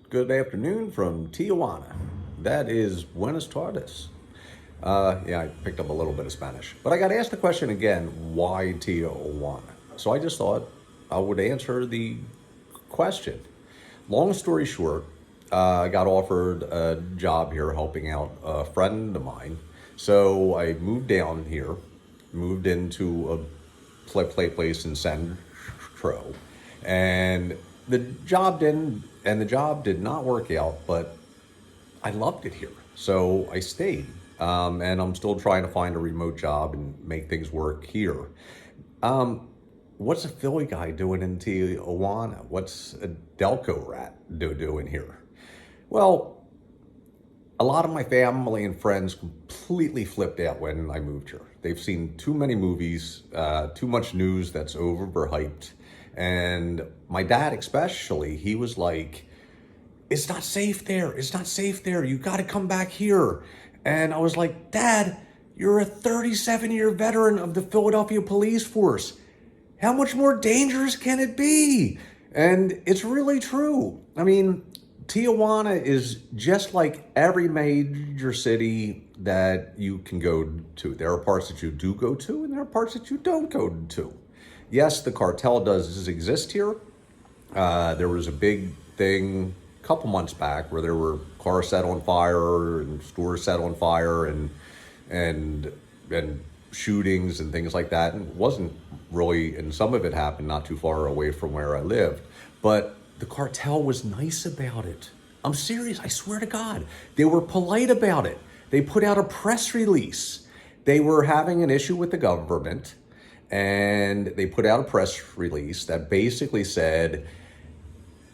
Good afternoon from Tijuana. That is Buenos tardes. Yeah, I picked up a little bit of Spanish. But I got asked the question again, why Tijuana? So I just thought I would answer the question. Long story short, I got offered a job here helping out a friend of mine. So I moved down here, moved into a place in Centro, and the job did not work out, but I loved it here. So I stayed. And I'm still trying to find a remote job and make things work here. What's a Philly guy doing in Tijuana? What's a Delco rat doing here? Well, a lot of my family and friends completely flipped out when I moved here. They've seen too many movies, too much news that's overhyped. And my dad especially, he was like, it's not safe there. It's not safe there. You got to come back here. And I was like, Dad, you're a 37-year veteran of the Philadelphia Police Force. How much more dangerous can it be? And it's really true. I mean, Tijuana is just like every major city that you can go to. There are parts that you do go to, and there are parts that you don't go to. Yes, the cartel does exist here. There was a big thing a couple months back where there were cars set on fire and stores set on fire and shootings and things like that. And it wasn't really, and some of it happened not too far away from where I lived. But the cartel was nice about it. I'm serious, I swear to God. They were polite about it. They put out a press release. They were having an issue with the government, and they put out a press release that basically said,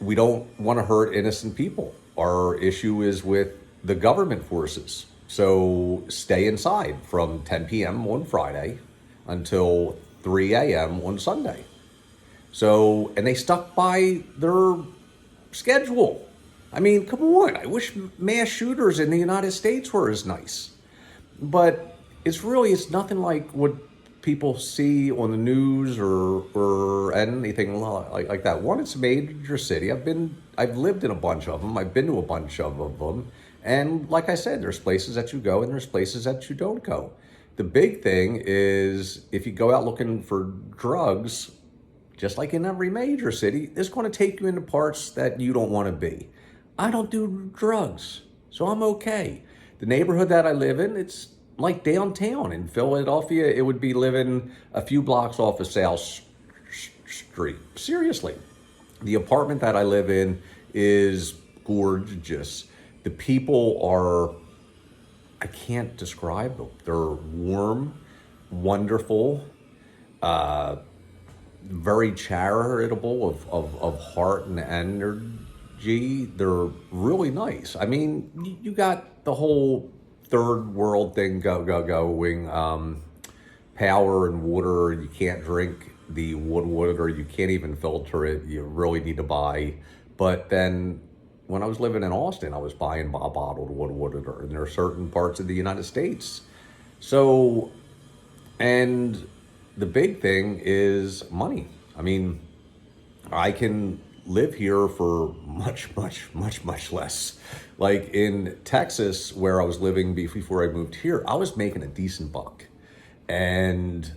we don't want to hurt innocent people. Our issue is with the government forces. So stay inside from 10 p.m. on Friday until 3 a.m. on Sunday. So, and they stuck by their schedule. I mean, come on. I wish mass shooters in the United States were as nice. But it's nothing like what people see on the news or anything like that. One, it's a major city. I've lived in a bunch of them. I've been to a bunch of them. And like I said, there's places that you go and there's places that you don't go. The big thing is if you go out looking for drugs, just like in every major city, it's going to take you into parts that you don't want to be. I don't do drugs, so I'm okay. The neighborhood that I live in, it's like downtown. In Philadelphia, it would be living a few blocks off of South Street. Seriously. The apartment that I live in is gorgeous. The people are, I can't describe them. They're warm, wonderful, very charitable of heart and energy. They're really nice. I mean, you got the whole third world thing going, power and water. You can't drink the water. You can't even filter it. You really need to buy. But then when I was living in Austin, I was buying bottled water. And there are certain parts of the United States. So, and the big thing is money. I mean, I can live here for much less. Like in Texas, where I was living before I moved here, I was making a decent buck. And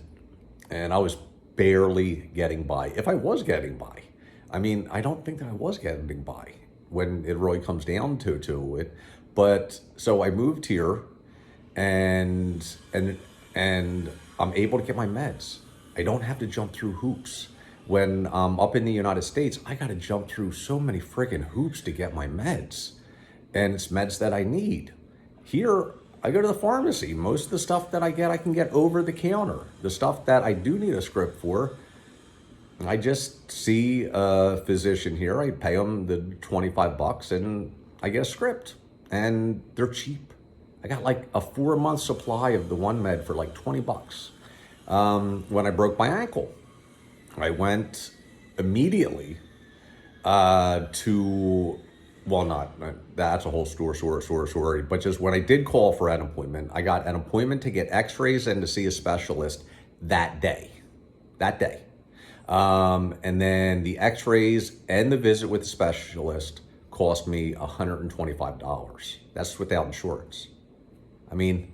I was barely getting by. If I was getting by. I mean, I don't think that I was getting by when it really comes down to it. But so I moved here and I'm able to get my meds. I don't have to jump through hoops. When I'm up in the United States, I got to jump through so many friggin' hoops to get my meds. And it's meds that I need. Here, I go to the pharmacy. Most of the stuff that I get, I can get over the counter. The stuff that I do need a script for, I just see a physician here. I pay them the $25 and I get a script. And they're cheap. I got like a 4-month supply of the one med for like $20. When I broke my ankle, I went immediately to, well, not, that's a whole story, but just when I did call for an appointment, I got an appointment to get x-rays and to see a specialist that day. And then the x-rays and the visit with the specialist cost me $125. That's without insurance. I mean,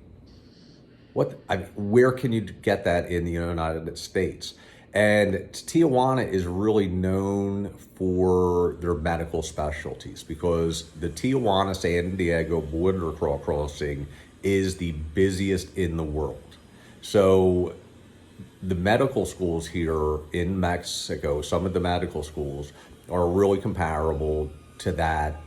where can you get that in the United States? And Tijuana is really known for their medical specialties because the Tijuana San Diego border crossing is the busiest in the world. So the medical schools here in Mexico, some of the medical schools are really comparable to that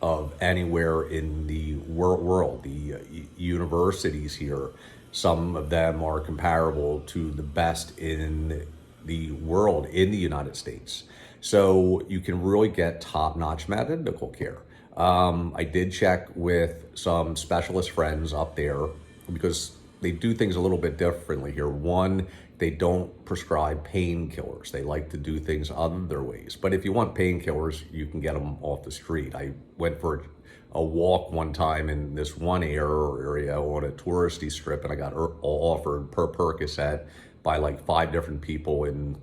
of anywhere in the world. The universities here, some of them are comparable to the best in the world in the United States. So you can really get top-notch medical care. I did check with some specialist friends up there because they do things a little bit differently here. One, they don't prescribe painkillers. They like to do things other ways. But if you want painkillers, you can get them off the street. I went for a walk one time in this one area on a touristy strip, and I got offered per Percocet by like 5 different people in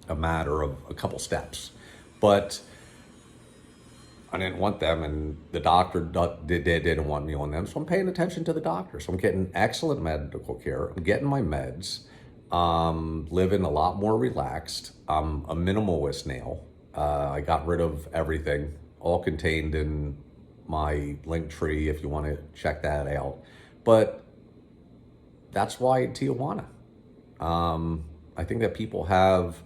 a matter of a couple steps. But I didn't want them, and the doctor didn't want me on them, so I'm paying attention to the doctor. So I'm getting excellent medical care. I'm getting my meds, living a lot more relaxed. I'm a minimalist now. I got rid of everything, all contained in my link tree if you want to check that out. But that's why Tijuana. I think that people have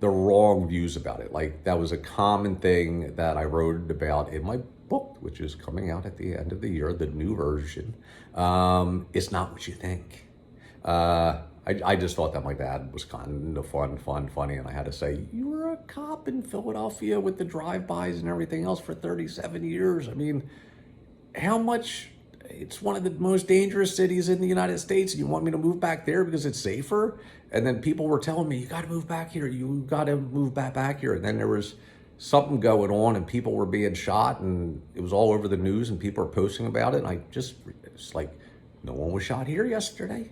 the wrong views about it. Like, that was a common thing that I wrote about in my book, which is coming out at the end of the year, the new version. It's not what you think. I just thought that my dad was kind of funny, and I had to say, you were a cop in Philadelphia with the drive-bys and everything else for 37 years. I mean, how much? It's one of the most dangerous cities in the United States, and you want me to move back there because it's safer? And then people were telling me, you got to move back here. You got to move back here. And then there was something going on, and people were being shot, and it was all over the news, and people are posting about it. And it's like, no one was shot here yesterday.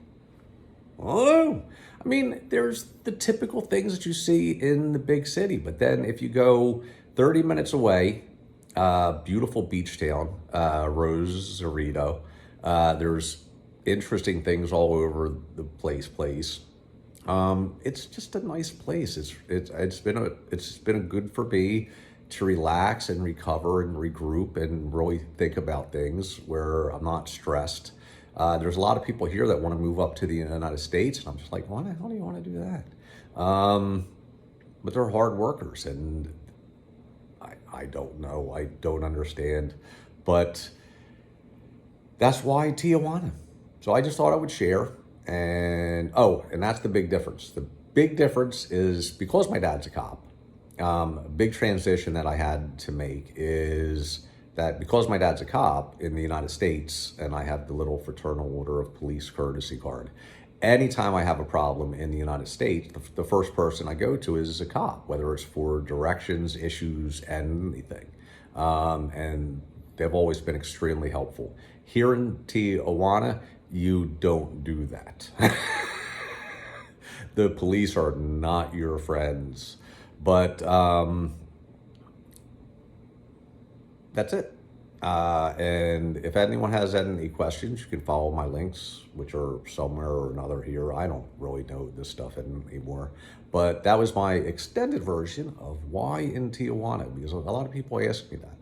Oh, I mean, there's the typical things that you see in the big city. But then if you go 30 minutes away, beautiful beach town, Rosarito. There's interesting things all over the place. It's just a nice place. It's been a good for me to relax and recover and regroup and really think about things where I'm not stressed. There's a lot of people here that want to move up to the United States, and I'm just like, why the hell do you want to do that? But they're hard workers, and I don't know. I don't understand. But that's why Tijuana. So I just thought I would share. And that's the big difference. The big difference is because my dad's a cop, a big transition that I had to make is that because my dad's a cop in the United States and I have the little Fraternal Order of Police courtesy card, anytime I have a problem in the United States, the first person I go to is a cop, whether it's for directions, issues, anything. And they've always been extremely helpful. Here in Tijuana, you don't do that. The police are not your friends. But that's it. And if anyone has any questions, you can follow my links, which are somewhere or another here. I don't really know this stuff anymore. But that was my extended version of why in Tijuana, because a lot of people ask me that.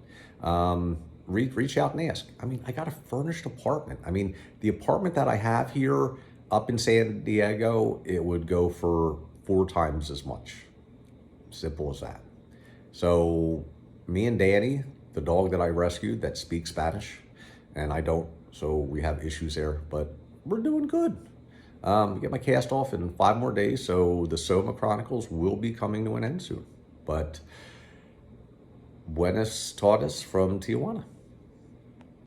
Reach out and ask. I mean, I got a furnished apartment. I mean, the apartment that I have here up in San Diego, it would go for 4 times as much. Simple as that. So me and Danny, the dog that I rescued that speaks Spanish, and I don't, so we have issues there, but we're doing good. Get my cast off in 5 more days, so the Soma Chronicles will be coming to an end soon. But buenas tardes from Tijuana.